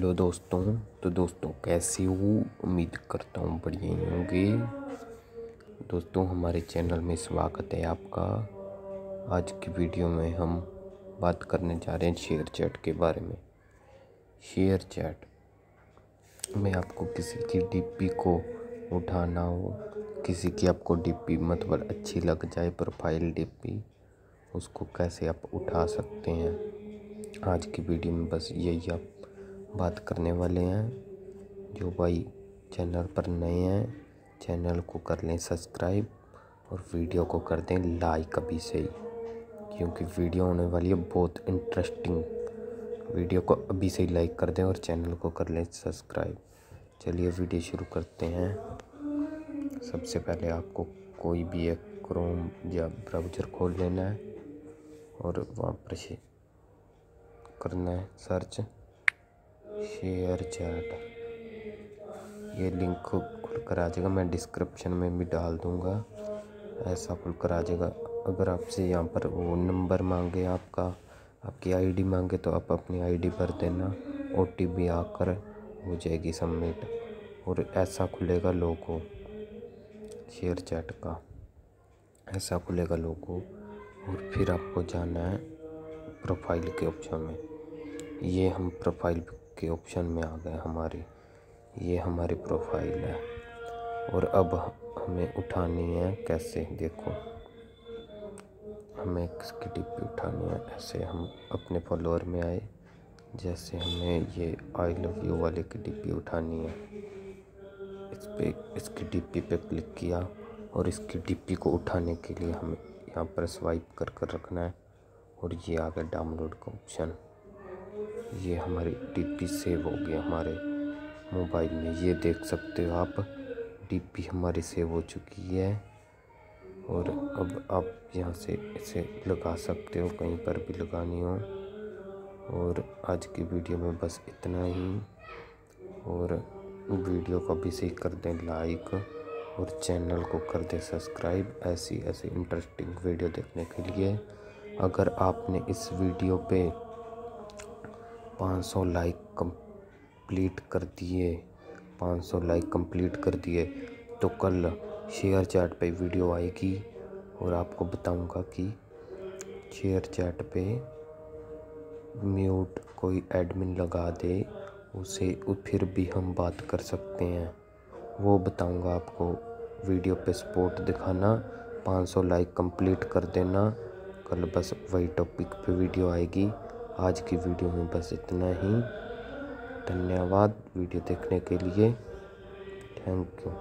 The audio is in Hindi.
हेलो दोस्तों। तो दोस्तों कैसे हो? उम्मीद करता हूँ बढ़िया ही होंगे। दोस्तों हमारे चैनल में स्वागत है आपका। आज की वीडियो में हम बात करने जा रहे हैं शेयर चैट के बारे में। शेयर चैट में आपको किसी की डीपी को उठाना हो, किसी की आपको डीपी मतलब अच्छी लग जाए, प्रोफाइल डीपी, उसको कैसे आप उठा सकते हैं। आज की वीडियो में बस यही आप बात करने वाले हैं। जो भाई चैनल पर नए हैं, चैनल को कर लें सब्सक्राइब और वीडियो को कर दें लाइक अभी से ही, क्योंकि वीडियो होने वाली है बहुत इंटरेस्टिंग। वीडियो को अभी से ही लाइक कर दें और चैनल को कर लें सब्सक्राइब। चलिए वीडियो शुरू करते हैं। सबसे पहले आपको कोई भी एक क्रोम या ब्राउज़र खोल लेना है और वहाँ पर से करना है सर्च शेयर चैट। ये लिंक खुल कर आ जाएगा, मैं डिस्क्रिप्शन में भी डाल दूँगा। ऐसा खुल कर आ जाएगा। अगर आपसे यहाँ पर वो नंबर मांगे, आपकी आईडी मांगे, तो आप अपनी आईडी भर देना। ओटीपी आकर हो जाएगी सबमिट और ऐसा खुलेगा लोगो शेयर चैट का। ऐसा खुलेगा लोगो और फिर आपको जाना है प्रोफाइल के ऑप्शन में। ये हम प्रोफाइल के ऑप्शन में आ गए। ये हमारी प्रोफाइल है और अब हमें उठानी है कैसे, देखो हमें किसकी डीपी उठानी है। ऐसे हम अपने फॉलोअर में आए, जैसे हमें ये आई लव यू वाले की डीपी उठानी है। इसकी डीपी पे क्लिक किया और इसकी डीपी को उठाने के लिए हमें यहाँ पर स्वाइप कर रखना है और ये आ गया डाउनलोड का ऑप्शन। ये हमारी डीपी सेव हो गई हमारे मोबाइल में। ये देख सकते हो आप, डीपी हमारी सेव हो चुकी है। और अब आप यहाँ से इसे लगा सकते हो, कहीं पर भी लगानी हो। और आज की वीडियो में बस इतना ही। और वीडियो को भी से कर दें लाइक और चैनल को कर दें सब्सक्राइब ऐसी इंटरेस्टिंग वीडियो देखने के लिए। अगर आपने इस वीडियो पे 500 लाइक कंप्लीट कर दिए तो कल शेयर चैट पे वीडियो आएगी और आपको बताऊंगा कि शेयर चैट पे म्यूट कोई एडमिन लगा दे, उसे फिर भी हम बात कर सकते हैं। वो बताऊंगा आपको। वीडियो पे सपोर्ट दिखाना, 500 लाइक कंप्लीट कर देना। कल बस वही टॉपिक पे वीडियो आएगी। आज की वीडियो में बस इतना ही। धन्यवाद वीडियो देखने के लिए। Thank you.